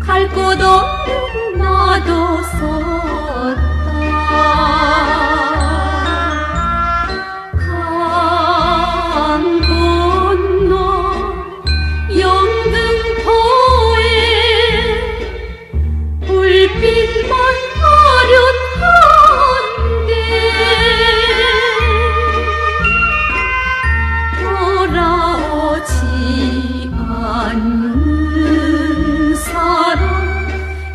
갈 곳 없는 나도 섰다. 강 건너 영등포에 불빛만 화려한데 돌아오지 않는 사람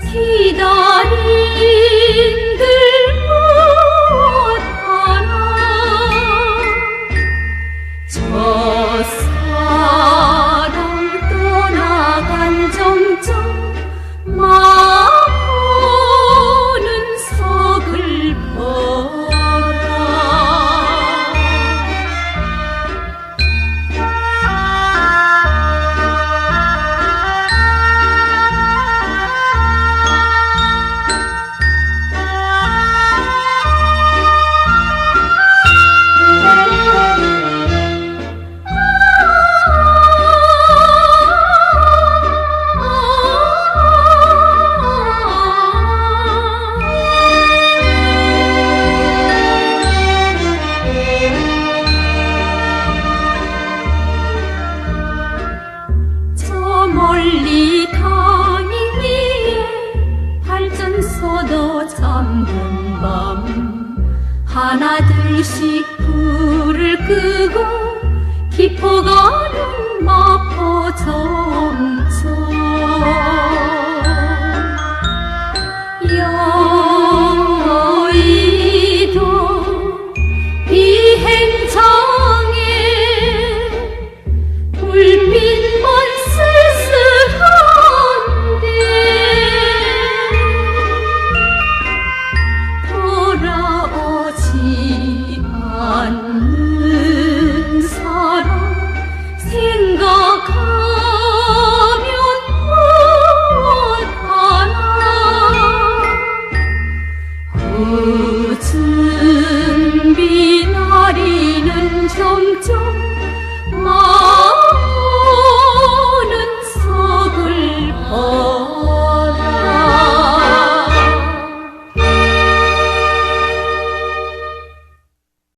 기다린들 못하나. 저 사람 떠나간 정점 마포는 서글퍼라. 멀리 당이 위에 발전소도 잠든 밤 하나둘씩 불을 끄고 깊어가는 마포 정점. 여의도 비행장에 불빛만 쓸쓸한데 돌아오지 않는 사람 생각하면 못하나. 굳은 비 내리는 정점